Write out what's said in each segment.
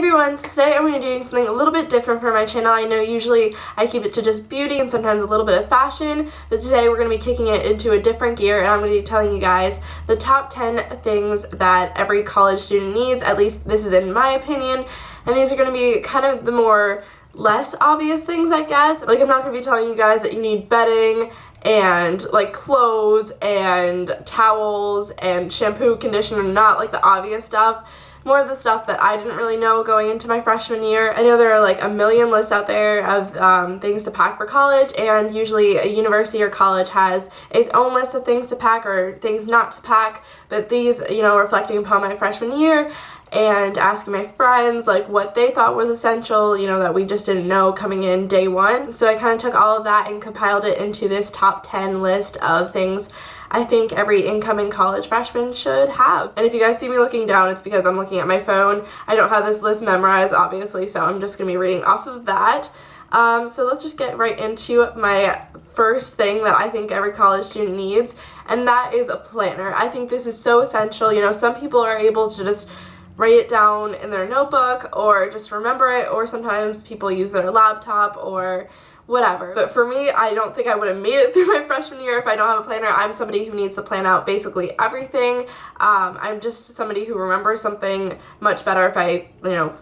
Hey everyone, so today I'm going to be doing something a little bit different for my channel. I know usually I keep it to just beauty and sometimes a little bit of fashion, but today we're going to be kicking it into a different gear and I'm going to be telling you guys the top 10 things that every college student needs, at least this is in my opinion, and these are going to be kind of the more less obvious things, I guess. Like, I'm not going to be telling you guys that you need bedding and like clothes and towels and shampoo, conditioner, not like the obvious stuff. More of the stuff that I didn't really know going into my freshman year. I know there are like a million lists out there of things to pack for college, and usually a university or college has its own list of things to pack or things not to pack, but these, reflecting upon my freshman year and asking my friends like what they thought was essential, that we just didn't know coming in day one. So I kind of took all of that and compiled it into this top 10 list of things I think every incoming college freshman should have. And if you guys see me looking down, it's because I'm looking at my phone. I don't have this list memorized, obviously, so I'm just going to be reading off of that. So let's just get right into my first thing that I think every college student needs, and that is a planner. I think this is so essential. Some people are able to just write it down in their notebook or just remember it, or sometimes people use their laptop or whatever. But for me, I don't think I would have made it through my freshman year if I don't have a planner. I'm somebody who needs to plan out basically everything. I'm just somebody who remembers something much better if I,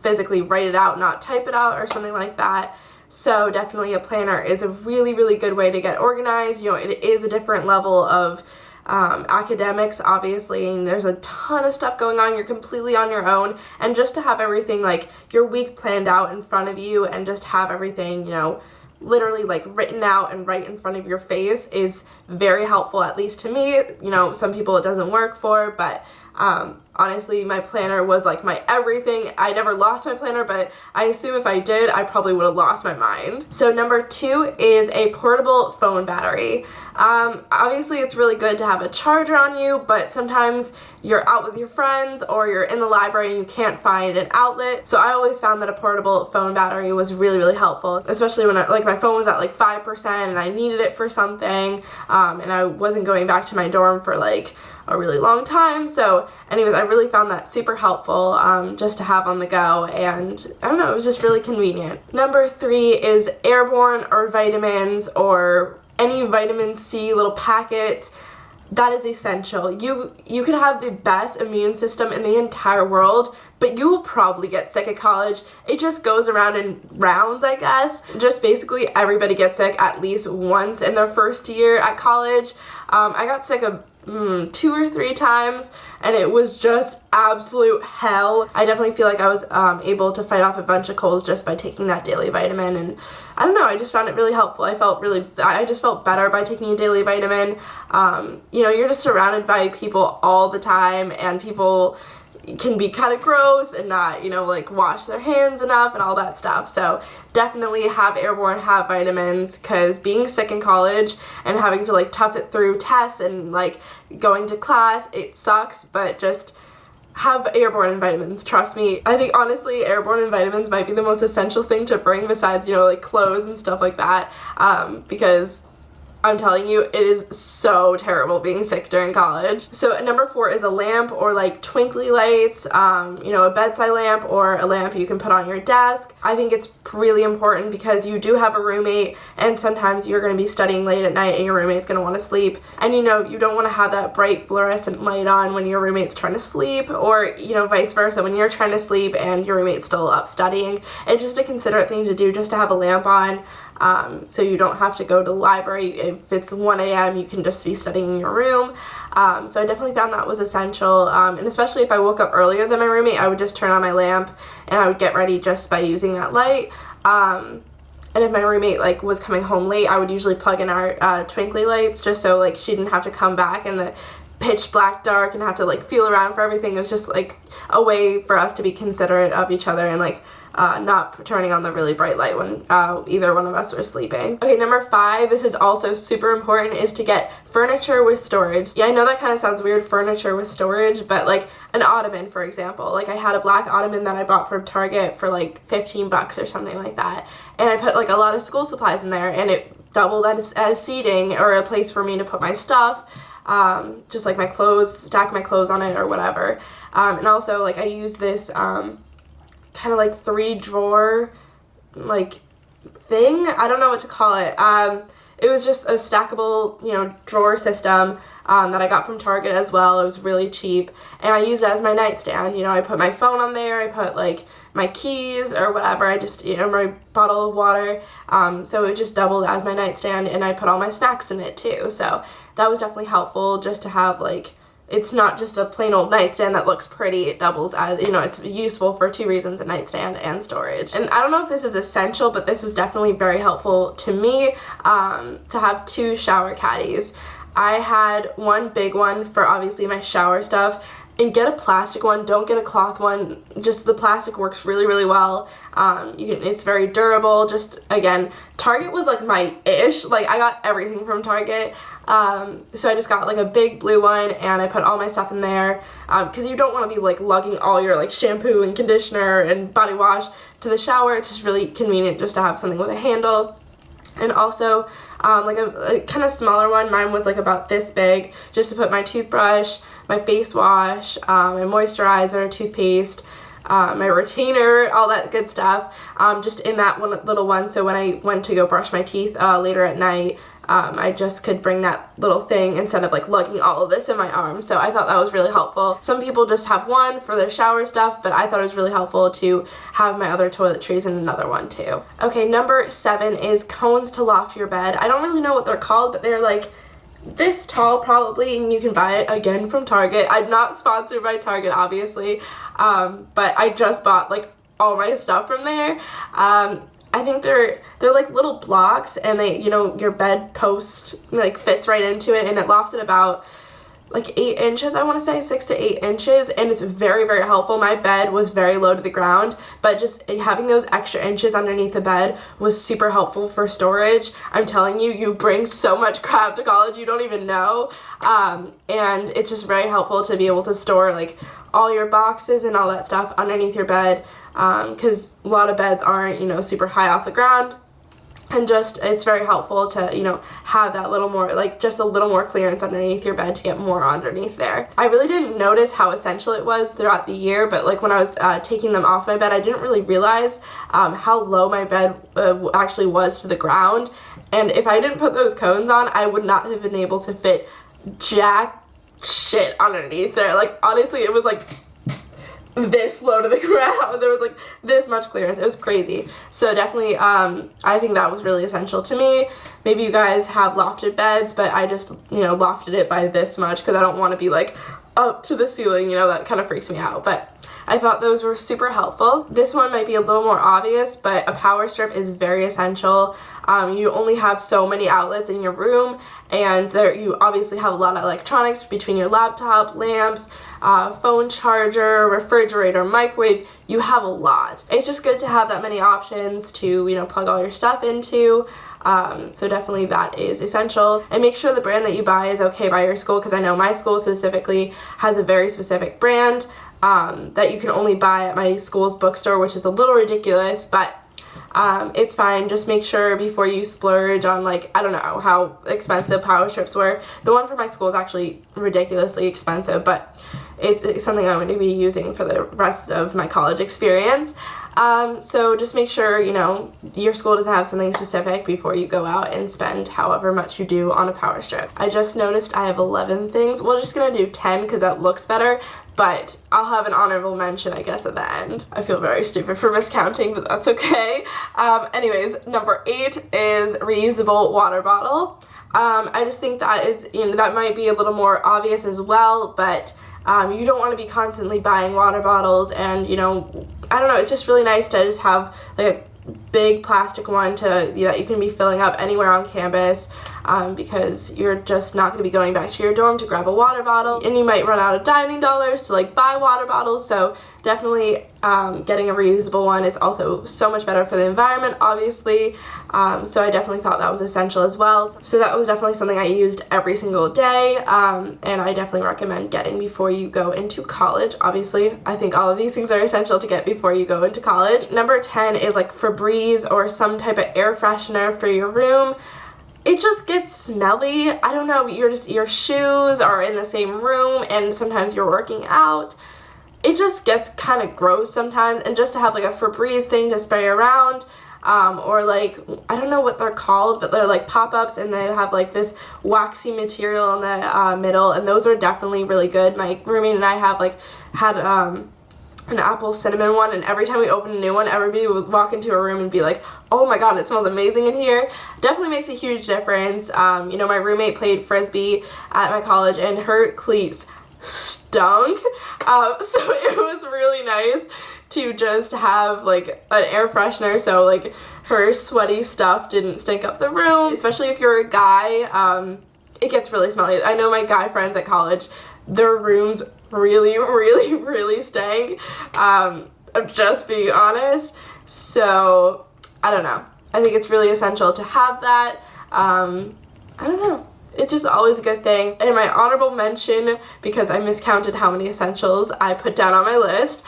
physically write it out, not type it out or something like that. So definitely a planner is a really, really good way to get organized. It is a different level of academics, obviously, and there's a ton of stuff going on. You're completely on your own, and just to have everything, like your week planned out in front of you and just have everything, literally like written out and right in front of your face is very helpful, at least to me. Some people it doesn't work for, but honestly, my planner was like my everything. I never lost my planner, but I assume if I did, I probably would have lost my mind. So number 2 is a portable phone battery. Obviously it's really good to have a charger on you, but sometimes you're out with your friends or you're in the library and you can't find an outlet. So I always found that a portable phone battery was really, really helpful, especially when my phone was at like 5% and I needed it for something, and I wasn't going back to my dorm for like a really long time. So anyways, I really found that super helpful, just to have on the go, and I don't know, it was just really convenient. Number 3 is Airborne or vitamins or any vitamin C little packets. That is essential. You could have the best immune system in the entire world, but you will probably get sick at college. It just goes around in rounds, I guess. Just basically everybody gets sick at least once in their first year at college. I got sick 2 or 3 times, and it was just absolute hell. I definitely feel like I was able to fight off a bunch of colds just by taking that daily vitamin, and I don't know, I just found it really helpful. I just felt better by taking a daily vitamin. You're just surrounded by people all the time, and people can be kind of gross and not, wash their hands enough and all that stuff. So definitely have Airborne, have vitamins, because being sick in college and having to tough it through tests and going to class, it sucks, but just have Airborne and vitamins, trust me. I think honestly Airborne and vitamins might be the most essential thing to bring besides, clothes and stuff like that, because I'm telling you, it is so terrible being sick during college. So number 4 is a lamp or twinkly lights, a bedside lamp or a lamp you can put on your desk. I think it's really important because you do have a roommate, and sometimes you're going to be studying late at night and your roommate's going to want to sleep, and you don't want to have that bright fluorescent light on when your roommate's trying to sleep, or vice versa, when you're trying to sleep and your roommate's still up studying. It's just a considerate thing to do, just to have a lamp on. So you don't have to go to the library. If it's 1 a.m. you can just be studying in your room. So I definitely found that was essential, and especially if I woke up earlier than my roommate, I would just turn on my lamp and I would get ready just by using that light. And if my roommate was coming home late, I would usually plug in our twinkly lights just so she didn't have to come back in the pitch black dark and have to feel around for everything. It was just a way for us to be considerate of each other and not turning on the really bright light when either one of us were sleeping. Okay, number 5, this is also super important, is to get furniture with storage. Yeah, I know that kind of sounds weird, furniture with storage, but an ottoman, for example. I had a black ottoman that I bought from Target for $15 or something like that, and I put a lot of school supplies in there, and it doubled as seating or a place for me to put my stuff. Just my clothes, stack my clothes on it or whatever. And also I use this kind of like 3-drawer like thing. I don't know what to call it. It was just a stackable, you know, drawer system that I got from Target as well. It was really cheap, and I used it as my nightstand. You know, I put my phone on there, I put like my keys or whatever, I just, you know, my bottle of water, so it just doubled as my nightstand, and I put all my snacks in it too, so that was definitely helpful just to have, like, it's not just a plain old nightstand that looks pretty, it doubles as, you know, it's useful for 2 reasons, a nightstand and storage. And I don't know if this is essential, but this was definitely very helpful to me, to have 2 shower caddies. I had one big one for obviously my shower stuff, and get a plastic one, don't get a cloth one, just the plastic works really, really well. It's very durable. Just, again, Target was like my ish, like I got everything from Target. So I just got like a big blue one, and I put all my stuff in there, because you don't want to be like lugging all your like shampoo and conditioner and body wash to the shower. It's just really convenient just to have something with a handle. And also like a kind of smaller one, mine was like about this big, just to put my toothbrush, my face wash, my moisturizer, toothpaste, my retainer, all that good stuff, just in that one little one. So when I went to go brush my teeth later at night, I just could bring that little thing instead of like lugging all of this in my arm. So I thought that was really helpful. Some people just have one for their shower stuff, but I thought it was really helpful to have my other toiletries in another one too. Okay, number 7 is cones to loft your bed. I don't really know what they're called, but they're like this tall probably, and you can buy it again from Target. I'm not sponsored by Target, obviously, but I just bought like all my stuff from there. I think they're like little blocks, and they, you know, your bed post like fits right into it, and it lofts it about like 8 inches, I want to say 6 to 8 inches, and it's very, very helpful. My bed was very low to the ground, but just having those extra inches underneath the bed was super helpful for storage. I'm telling you, you bring so much crap to college you don't even know, and it's just very helpful to be able to store like all your boxes and all that stuff underneath your bed, because a lot of beds aren't, you know, super high off the ground. And just, it's very helpful to, you know, have that little more, like, just a little more clearance underneath your bed to get more underneath there. I really didn't notice how essential it was throughout the year, but, like, when I was taking them off my bed, I didn't really realize how low my bed actually was to the ground. And if I didn't put those cones on, I would not have been able to fit jack shit underneath there. Like, honestly, it was, like, this low to the ground. There was like this much clearance. It was crazy. So definitely I think that was really essential to me. Maybe you guys have lofted beds, but I just, you know, lofted it by this much because I don't want to be like up to the ceiling, you know, that kind of freaks me out. But I thought those were super helpful. This one might be a little more obvious, but a power strip is very essential. You only have so many outlets in your room, and there you obviously have a lot of electronics between your laptop, lamps, phone charger, refrigerator, microwave. You have a lot. It's just good to have that many options to, you know, plug all your stuff into. So definitely that is essential. And make sure the brand that you buy is okay by your school, because I know my school specifically has a very specific brand that you can only buy at my school's bookstore, which is a little ridiculous, but it's fine. Just make sure before you splurge on, like, I don't know how expensive power strips were. The one for my school is actually ridiculously expensive, but it's something I'm going to be using for the rest of my college experience. So just make sure, you know, your school doesn't have something specific before you go out and spend however much you do on a power strip. I just noticed I have 11 things. We're just going to do 10 because that looks better, but I'll have an honorable mention, I guess, at the end. I feel very stupid for miscounting, but that's okay. Anyways, number 8 is reusable water bottle. I just think that is, you know, that might be a little more obvious as well, but you don't want to be constantly buying water bottles, and, you know, I don't know, it's just really nice to just have like a big plastic one that you can be filling up anywhere on campus, because you're just not going to be going back to your dorm to grab a water bottle, and you might run out of dining dollars to like buy water bottles. So definitely getting a reusable one. It's also so much better for the environment, obviously, so I definitely thought that was essential as well. So that was definitely something I used every single day, and I definitely recommend getting before you go into college. Obviously, I think all of these things are essential to get before you go into college. Number 10 is like Febreze or some type of air freshener for your room. It just gets smelly. I don't know, your shoes are in the same room, and sometimes you're working out. it just gets kind of gross sometimes, and just to have like a Febreze thing to spray around, or like, I don't know what they're called, but they're like pop-ups, and they have like this waxy material in the middle, and those are definitely really good. My roommate and I have like had an apple cinnamon one, and every time we open a new one, everybody would walk into a room and be like, oh my god, it smells amazing in here. Definitely makes a huge difference. You know, my roommate played frisbee at my college, and her cleats stunk, so it was really nice to just have like an air freshener, so like her sweaty stuff didn't stink up the room, especially if you're a guy. It gets really smelly. I know my guy friends at college, their rooms really stank. I'm just being honest. So I don't know, I think it's really essential to have that. I don't know, it's just always a good thing. And my honorable mention, because I miscounted how many essentials I put down on my list,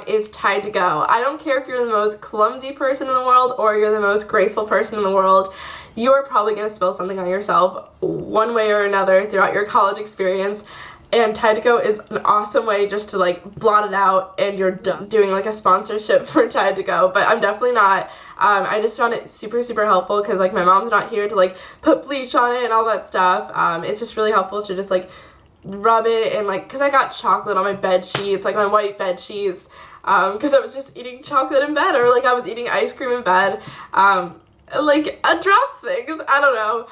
is Tide to Go. I don't care if you're the most clumsy person in the world or you're the most graceful person in the world, you are probably going to spill something on yourself one way or another throughout your college experience. And Tide to Go is an awesome way just to like blot it out and you're done. Doing like a sponsorship for Tide to Go, but I'm definitely not. I just found it super helpful because like my mom's not here to like put bleach on it and all that stuff. It's just really helpful to just like rub it, and like, because I got chocolate on my bed sheets, like my white bed sheets, because I was just eating chocolate in bed, or like I was eating ice cream in bed, like a drop things, I don't know.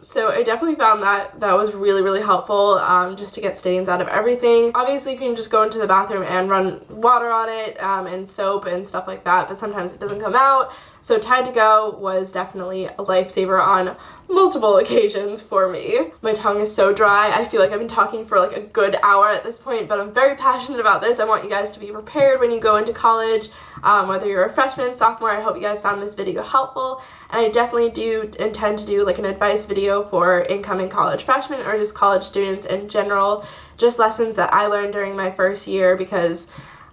So I definitely found that was really helpful, just to get stains out of everything. Obviously you can just go into the bathroom and run water on it, and soap and stuff like that, but sometimes it doesn't come out. So Tide to Go was definitely a lifesaver on multiple occasions for me. My tongue is so dry. I feel like I've been talking for like a good hour at this point, but I'm very passionate about this. I want you guys to be prepared when you go into college, whether you're a freshman, sophomore. I hope you guys found this video helpful, and I definitely do intend to do like an advice video for incoming college freshmen or just college students in general, just lessons that I learned during my first year, because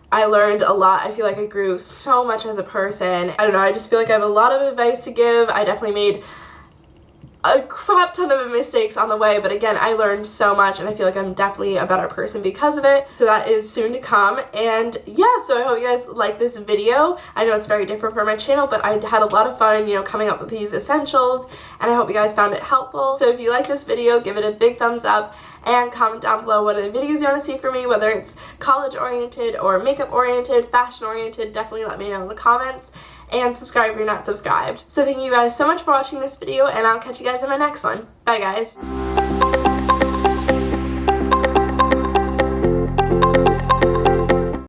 I learned a lot. I feel like I grew so much as a person. I don't know, I just feel like I have a lot of advice to give. I definitely made a crap ton of mistakes on the way, but again, I learned so much, and I feel like I'm definitely a better person because of it. So that is soon to come, and yeah, so I hope you guys like this video. I know it's very different from my channel, but I had a lot of fun, you know, coming up with these essentials, and I hope you guys found it helpful. So if you like this video, give it a big thumbs up, and comment down below what other videos you want to see from me, whether it's college oriented or makeup oriented, fashion oriented. Definitely let me know in the comments, and subscribe if you're not subscribed. So thank you guys so much for watching this video, and I'll catch you guys in my next one. Bye guys.